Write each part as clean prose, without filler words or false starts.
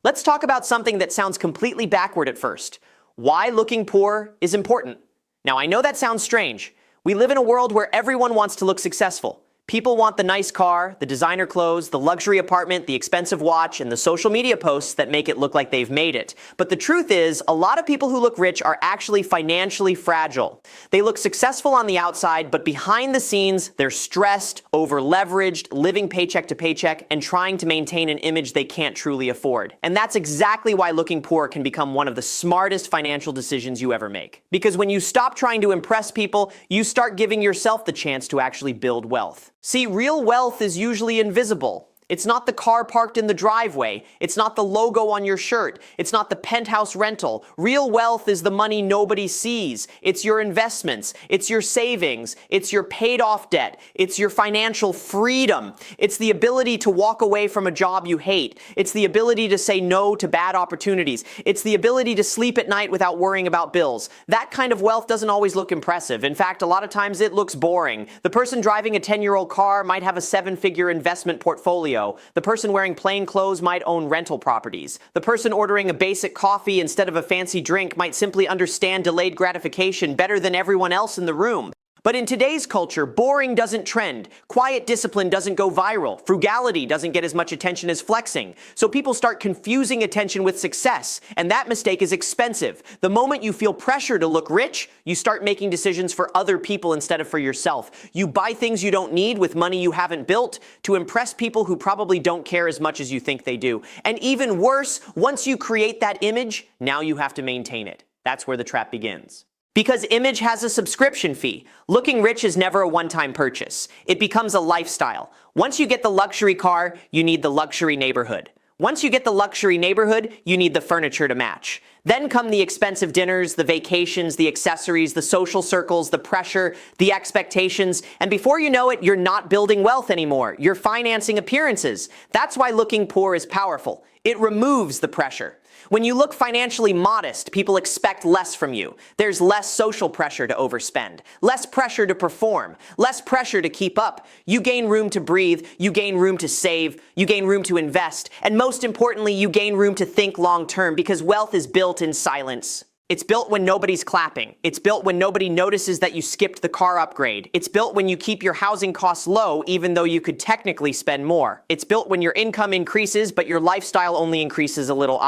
Let's talk about something that sounds completely backward at first. Why looking poor is important. Now, I know that sounds strange. We live in a world where everyone wants to look successful. People want the nice car, the designer clothes, the luxury apartment, the expensive watch, and the social media posts that make it look like they've made it. But the truth is, a lot of people who look rich are actually financially fragile. They look successful on the outside, but behind the scenes, they're stressed, over-leveraged, living paycheck to paycheck, and trying to maintain an image they can't truly afford. And that's exactly why looking poor can become one of the smartest financial decisions you ever make. Because when you stop trying to impress people, you start giving yourself the chance to actually build wealth. See, real wealth is usually invisible. It's not the car parked in the driveway. It's not the logo on your shirt. It's not the penthouse rental. Real wealth is the money nobody sees. It's your investments. It's your savings. It's your paid off debt. It's your financial freedom. It's the ability to walk away from a job you hate. It's the ability to say no to bad opportunities. It's the ability to sleep at night without worrying about bills. That kind of wealth doesn't always look impressive. In fact, a lot of times it looks boring. The person driving a 10-year-old car might have a 7-figure investment portfolio. The person wearing plain clothes might own rental properties. The person ordering a basic coffee instead of a fancy drink might simply understand delayed gratification better than everyone else in the room. But in today's culture, boring doesn't trend. Quiet discipline doesn't go viral. Frugality doesn't get as much attention as flexing. So people start confusing attention with success, and that mistake is expensive. The moment you feel pressure to look rich, you start making decisions for other people instead of for yourself. You buy things you don't need with money you haven't built to impress people who probably don't care as much as you think they do. And even worse, once you create that image, now you have to maintain it. That's where the trap begins. Because image has a subscription fee. Looking rich is never a one-time purchase. It becomes a lifestyle. Once you get the luxury car, you need the luxury neighborhood. Once you get the luxury neighborhood, you need the furniture to match. Then come the expensive dinners, the vacations, the accessories, the social circles, the pressure, the expectations, and before you know it, you're not building wealth anymore. You're financing appearances. That's why looking poor is powerful. It removes the pressure. When you look financially modest, people expect less from you. There's less social pressure to overspend, less pressure to perform, less pressure to keep up. You gain room to breathe, you gain room to save, you gain room to invest, and most importantly, you gain room to think long term because wealth is built in silence. It's built when nobody's clapping. It's built when nobody notices that you skipped the car upgrade. It's built when you keep your housing costs low even though you could technically spend more. It's built when your income increases but your lifestyle only increases a little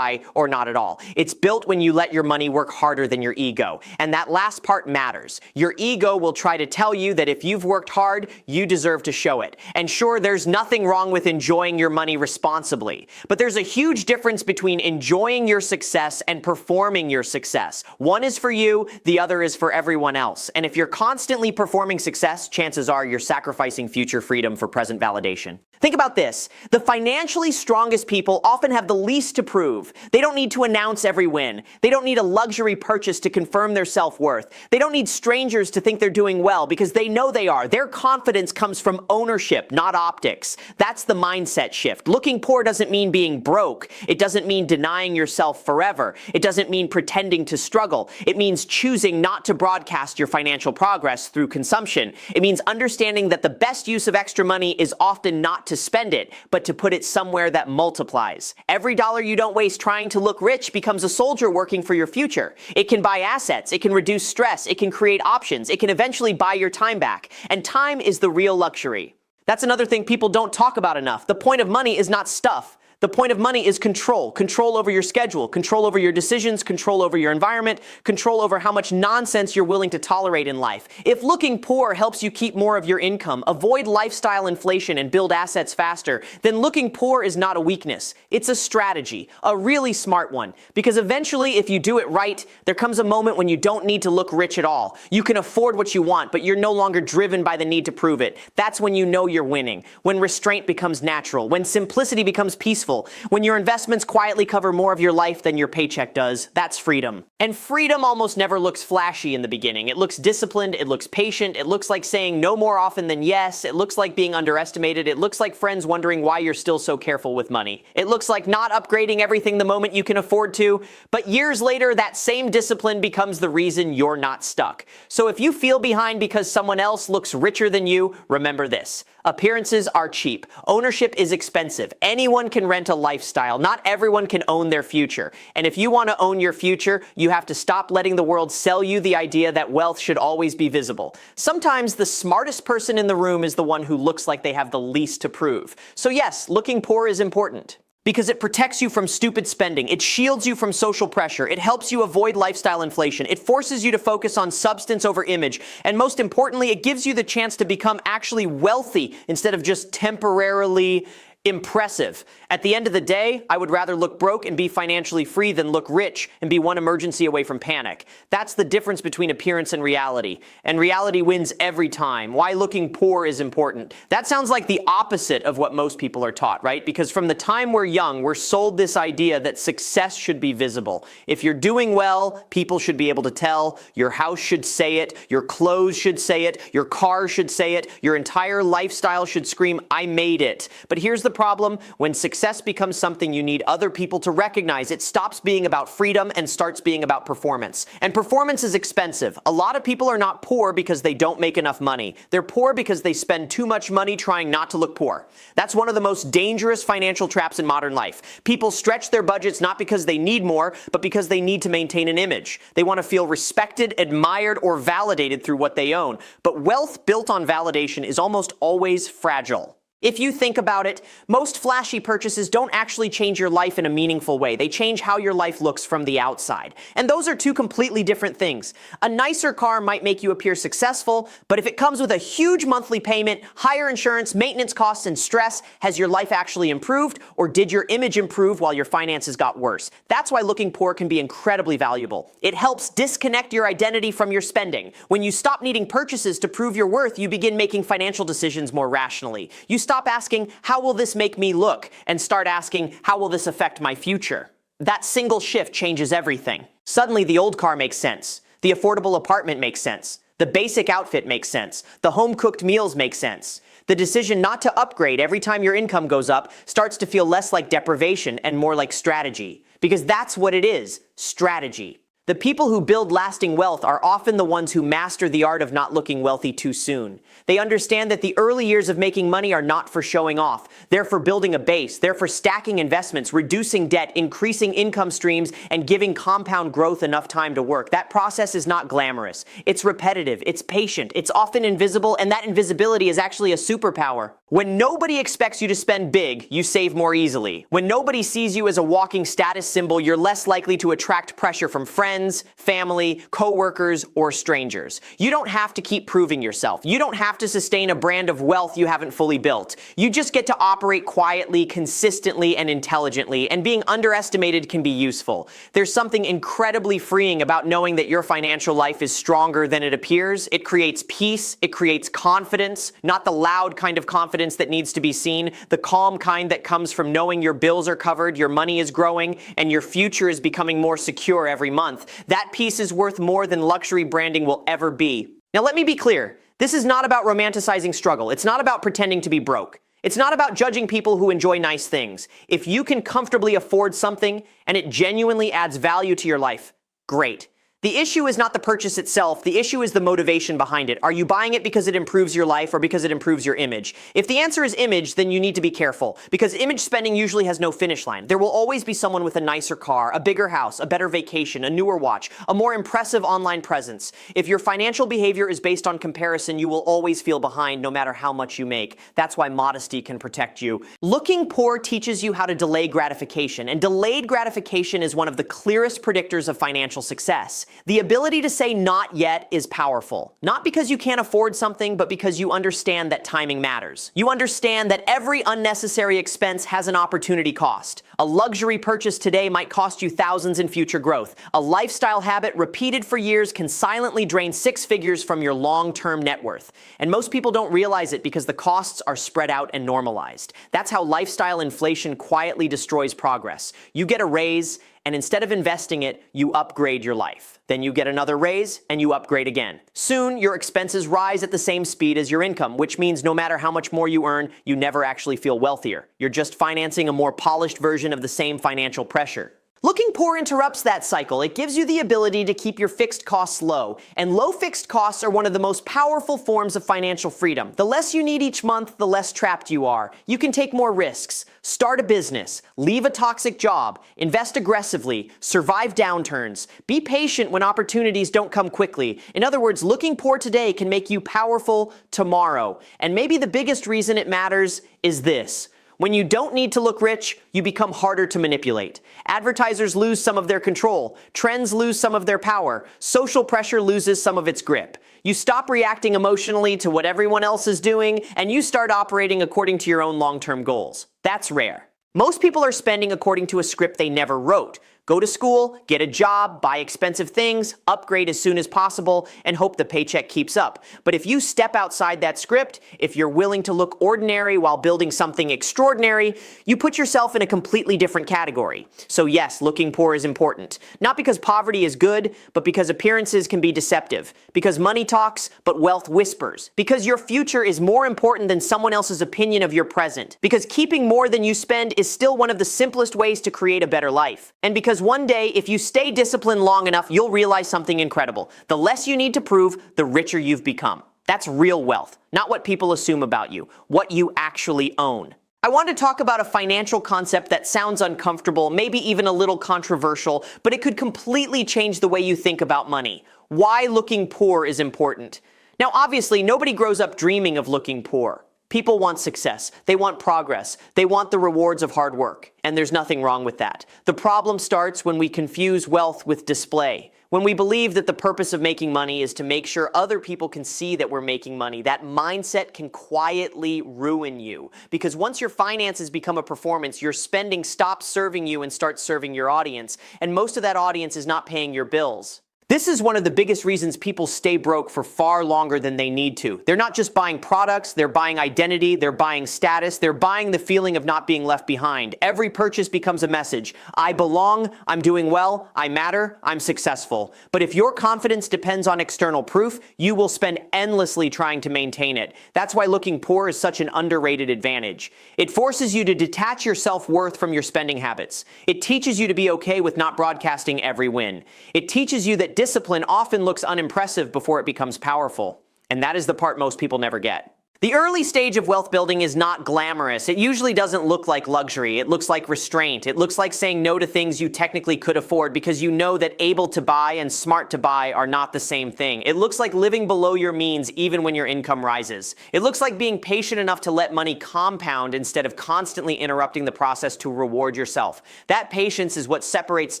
or not at all. It's built when you let your money work harder than your ego. And that last part matters. Your ego will try to tell you that if you've worked hard, you deserve to show it. And sure, there's nothing wrong with enjoying your money responsibly. But there's a huge difference between enjoying your success and performing your success. One is for you, the other is for everyone else. And if you're constantly performing success, chances are you're sacrificing future freedom for present validation. Think about this. The financially strongest people often have the least to prove. They don't need to announce every win. They don't need a luxury purchase to confirm their self-worth. They don't need strangers to think they're doing well because they know they are. Their confidence comes from ownership, not optics. That's the mindset shift. Looking poor doesn't mean being broke. It doesn't mean denying yourself forever. It doesn't mean pretending to struggle. It means choosing not to broadcast your financial progress through consumption. It means understanding that the best use of extra money is often not to spend it, but to put it somewhere that multiplies. Every dollar you don't waste trying to look rich becomes a soldier working for your future. It can buy assets, it can reduce stress, it can create options, it can eventually buy your time back. And time is the real luxury. That's another thing people don't talk about enough. The point of money is not stuff. The point of money is control. Control over your schedule, control over your decisions, control over your environment, control over how much nonsense you're willing to tolerate in life. If looking poor helps you keep more of your income, avoid lifestyle inflation, and build assets faster, then looking poor is not a weakness. It's a strategy, a really smart one. Because eventually, if you do it right, there comes a moment when you don't need to look rich at all. You can afford what you want, but you're no longer driven by the need to prove it. That's when you know you're winning. When restraint becomes natural. When simplicity becomes peaceful. When your investments quietly cover more of your life than your paycheck does, that's freedom. And freedom almost never looks flashy in the beginning. It looks disciplined, it looks patient, it looks like saying no more often than yes, it looks like being underestimated, it looks like friends wondering why you're still so careful with money. It looks like not upgrading everything the moment you can afford to, but years later, that same discipline becomes the reason you're not stuck. So if you feel behind because someone else looks richer than you, remember this. Appearances are cheap. Ownership is expensive. Anyone can rent rent a lifestyle. Not everyone can own their future. And if you want to own your future, you have to stop letting the world sell you the idea that wealth should always be visible. Sometimes the smartest person in the room is the one who looks like they have the least to prove. So yes, looking poor is important, because it protects you from stupid spending. It shields you from social pressure. It helps you avoid lifestyle inflation. It forces you to focus on substance over image. And most importantly, it gives you the chance to become actually wealthy instead of just temporarily impressive. At the end of the day, I would rather look broke and be financially free than look rich and be one emergency away from panic. That's the difference between appearance and reality. And reality wins every time. Why looking poor is important. That sounds like the opposite of what most people are taught, right? Because from the time we're young, we're sold this idea that success should be visible. If you're doing well, people should be able to tell. Your house should say it. Your clothes should say it. Your car should say it. Your entire lifestyle should scream, I made it. But here's the problem. When success becomes something you need other people to recognize, it stops being about freedom and starts being about performance. And performance is expensive. A lot of people are not poor because they don't make enough money. They're poor because they spend too much money trying not to look poor. That's one of the most dangerous financial traps in modern life. People stretch their budgets not because they need more, but because they need to maintain an image. They want to feel respected, admired, or validated through what they own. But wealth built on validation is almost always fragile. If you think about it, most flashy purchases don't actually change your life in a meaningful way. They change how your life looks from the outside. And those are two completely different things. A nicer car might make you appear successful, but if it comes with a huge monthly payment, higher insurance, maintenance costs, and stress, has your life actually improved, or did your image improve while your finances got worse? That's why looking poor can be incredibly valuable. It helps disconnect your identity from your spending. When you stop needing purchases to prove your worth, you begin making financial decisions more rationally. You stop asking, how will this make me look? And start asking, how will this affect my future? That single shift changes everything. Suddenly, the old car makes sense. The affordable apartment makes sense. The basic outfit makes sense. The home-cooked meals make sense. The decision not to upgrade every time your income goes up starts to feel less like deprivation and more like strategy. Because that's what it is, strategy. The people who build lasting wealth are often the ones who master the art of not looking wealthy too soon. They understand that the early years of making money are not for showing off. They're for building a base. They're for stacking investments, reducing debt, increasing income streams, and giving compound growth enough time to work. That process is not glamorous. It's repetitive. It's patient. It's often invisible, and that invisibility is actually a superpower. When nobody expects you to spend big, you save more easily. When nobody sees you as a walking status symbol, you're less likely to attract pressure from friends, family, coworkers, or strangers. You don't have to keep proving yourself. You don't have to sustain a brand of wealth you haven't fully built. You just get to operate quietly, consistently, and intelligently, and being underestimated can be useful. There's something incredibly freeing about knowing that your financial life is stronger than it appears. It creates peace. It creates confidence, not the loud kind of confidence that needs to be seen, the calm kind that comes from knowing your bills are covered, your money is growing, and your future is becoming more secure every month. That peace is worth more than luxury branding will ever be. Now let me be clear. This is not about romanticizing struggle. It's not about pretending to be broke. It's not about judging people who enjoy nice things. If you can comfortably afford something and it genuinely adds value to your life, great. The issue is not the purchase itself. The issue is the motivation behind it. Are you buying it because it improves your life or because it improves your image? If the answer is image, then you need to be careful, because image spending usually has no finish line. There will always be someone with a nicer car, a bigger house, a better vacation, a newer watch, a more impressive online presence. If your financial behavior is based on comparison, you will always feel behind no matter how much you make. That's why modesty can protect you. Looking poor teaches you how to delay gratification, and delayed gratification is one of the clearest predictors of financial success. The ability to say not yet is powerful. Not because you can't afford something, but because you understand that timing matters. You understand that every unnecessary expense has an opportunity cost. A luxury purchase today might cost you thousands in future growth. A lifestyle habit repeated for years can silently drain 6 figures from your long-term net worth. And most people don't realize it because the costs are spread out and normalized. That's how lifestyle inflation quietly destroys progress. You get a raise, and instead of investing it, you upgrade your life. Then you get another raise, and you upgrade again. Soon, your expenses rise at the same speed as your income, which means no matter how much more you earn, you never actually feel wealthier. You're just financing a more polished version of the same financial pressure. Looking poor interrupts that cycle. It gives you the ability to keep your fixed costs low, and low fixed costs are one of the most powerful forms of financial freedom. The less you need each month, the less trapped you are. You can take more risks, start a business, leave a toxic job, invest aggressively, survive downturns, be patient when opportunities don't come quickly. In other words, looking poor today can make you powerful tomorrow. And maybe the biggest reason it matters is this. When you don't need to look rich, you become harder to manipulate. Advertisers lose some of their control. Trends lose some of their power. Social pressure loses some of its grip. You stop reacting emotionally to what everyone else is doing, and you start operating according to your own long-term goals. That's rare. Most people are spending according to a script they never wrote. Go to school, get a job, buy expensive things, upgrade as soon as possible, and hope the paycheck keeps up. But if you step outside that script, if you're willing to look ordinary while building something extraordinary, you put yourself in a completely different category. So yes, looking poor is important. Not because poverty is good, but because appearances can be deceptive. Because money talks, but wealth whispers. Because your future is more important than someone else's opinion of your present. Because keeping more than you spend is still one of the simplest ways to create a better life. And because one day, if you stay disciplined long enough, you'll realize something incredible. The less you need to prove, the richer you've become. That's real wealth, not what people assume about you, what you actually own. I want to talk about a financial concept that sounds uncomfortable, maybe even a little controversial, but it could completely change the way you think about money. Why looking poor is important. Now, obviously, nobody grows up dreaming of looking poor. People want success. They want progress. They want the rewards of hard work. And there's nothing wrong with that. The problem starts when we confuse wealth with display. When we believe that the purpose of making money is to make sure other people can see that we're making money, that mindset can quietly ruin you. Because once your finances become a performance, your spending stops serving you and starts serving your audience. And most of that audience is not paying your bills. This is one of the biggest reasons people stay broke for far longer than they need to. They're not just buying products, they're buying identity, they're buying status, they're buying the feeling of not being left behind. Every purchase becomes a message. I belong, I'm doing well, I matter, I'm successful. But if your confidence depends on external proof, you will spend endlessly trying to maintain it. That's why looking poor is such an underrated advantage. It forces you to detach your self-worth from your spending habits. It teaches you to be okay with not broadcasting every win. It teaches you that discipline often looks unimpressive before it becomes powerful. And that is the part most people never get. The early stage of wealth building is not glamorous. It usually doesn't look like luxury. It looks like restraint. It looks like saying no to things you technically could afford because you know that able to buy and smart to buy are not the same thing. It looks like living below your means even when your income rises. It looks like being patient enough to let money compound instead of constantly interrupting the process to reward yourself. That patience is what separates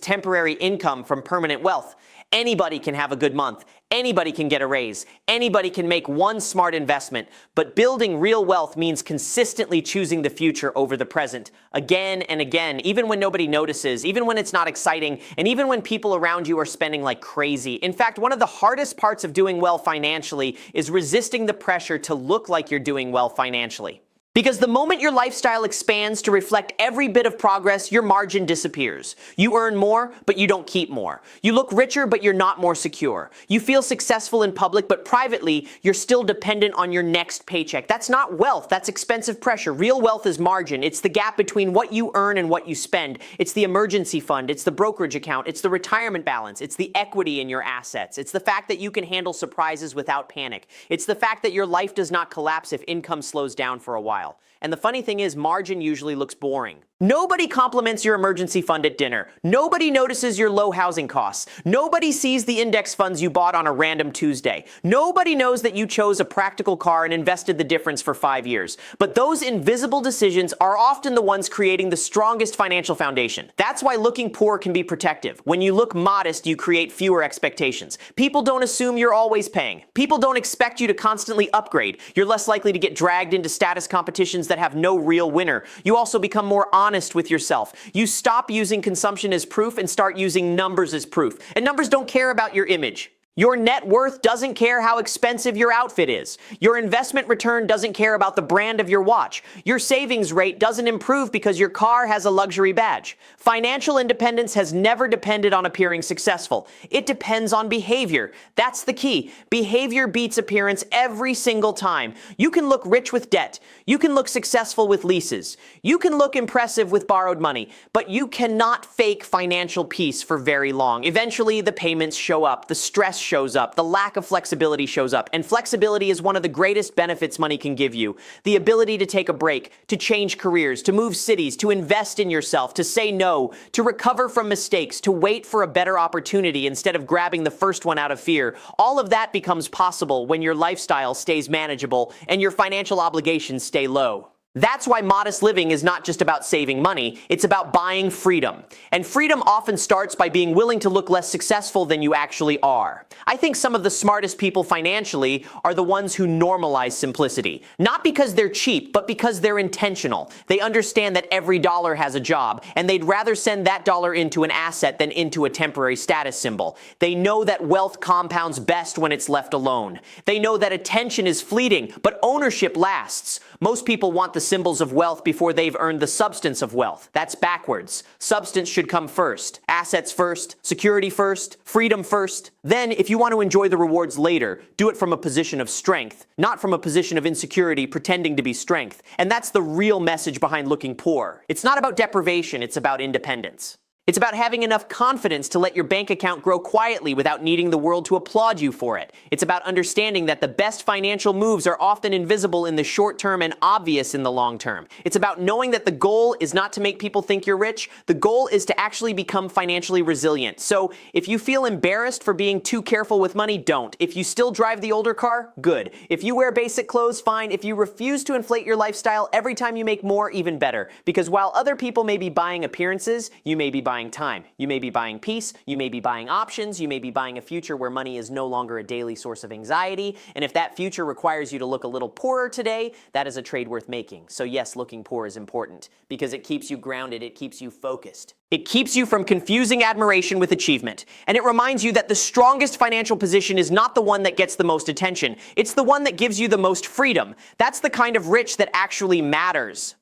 temporary income from permanent wealth. Anybody can have a good month. Anybody can get a raise. Anybody can make one smart investment. But building real wealth means consistently choosing the future over the present, again and again, even when nobody notices, even when it's not exciting, and even when people around you are spending like crazy. In fact, one of the hardest parts of doing well financially is resisting the pressure to look like you're doing well financially. Because the moment your lifestyle expands to reflect every bit of progress, your margin disappears. You earn more, but you don't keep more. You look richer, but you're not more secure. You feel successful in public, but privately, you're still dependent on your next paycheck. That's not wealth, that's expensive pressure. Real wealth is margin. It's the gap between what you earn and what you spend. It's the emergency fund, it's the brokerage account, it's the retirement balance, it's the equity in your assets. It's the fact that you can handle surprises without panic. It's the fact that your life does not collapse if income slows down for a while. And the funny thing is, margin usually looks boring. Nobody compliments your emergency fund at dinner. Nobody notices your low housing costs. Nobody sees the index funds you bought on a random Tuesday. Nobody knows that you chose a practical car and invested the difference for 5 years. But those invisible decisions are often the ones creating the strongest financial foundation. That's why looking poor can be protective. When you look modest, you create fewer expectations. People don't assume you're always paying. People don't expect you to constantly upgrade. You're less likely to get dragged into status competitions that have no real winner. You also become more honest with yourself. You stop using consumption as proof and start using numbers as proof. And numbers don't care about your image. Your net worth doesn't care how expensive your outfit is. Your investment return doesn't care about the brand of your watch. Your savings rate doesn't improve because your car has a luxury badge. Financial independence has never depended on appearing successful. It depends on behavior. That's the key. Behavior beats appearance every single time. You can look rich with debt. You can look successful with leases. You can look impressive with borrowed money, but you cannot fake financial peace for very long. Eventually, the payments show up, the stress shows up, the lack of flexibility shows up, and flexibility is one of the greatest benefits money can give you. The ability to take a break, to change careers, to move cities, to invest in yourself, to say no, to recover from mistakes, to wait for a better opportunity instead of grabbing the first one out of fear. All of that becomes possible when your lifestyle stays manageable and your financial obligations stay low. That's why modest living is not just about saving money, it's about buying freedom. And freedom often starts by being willing to look less successful than you actually are. I think some of the smartest people financially are the ones who normalize simplicity. Not because they're cheap, but because they're intentional. They understand that every dollar has a job, and they'd rather send that dollar into an asset than into a temporary status symbol. They know that wealth compounds best when it's left alone. They know that attention is fleeting, but ownership lasts. Most people want the symbols of wealth before they've earned the substance of wealth. That's backwards. Substance should come first. Assets first, security first, freedom first. Then, if you want to enjoy the rewards later, do it from a position of strength, not from a position of insecurity pretending to be strength. And that's the real message behind looking poor. It's not about deprivation, it's about independence. It's about having enough confidence to let your bank account grow quietly without needing the world to applaud you for it. It's about understanding that the best financial moves are often invisible in the short term and obvious in the long term. It's about knowing that the goal is not to make people think you're rich. The goal is to actually become financially resilient. So if you feel embarrassed for being too careful with money, don't. If you still drive the older car, good. If you wear basic clothes, fine. If you refuse to inflate your lifestyle every time you make more, even better. Because while other people may be buying appearances, you may be buying time. You may be buying peace, you may be buying options, you may be buying a future where money is no longer a daily source of anxiety, and if that future requires you to look a little poorer today, that is a trade worth making. So yes, looking poor is important, because it keeps you grounded, it keeps you focused. It keeps you from confusing admiration with achievement, and it reminds you that the strongest financial position is not the one that gets the most attention, it's the one that gives you the most freedom. That's the kind of rich that actually matters.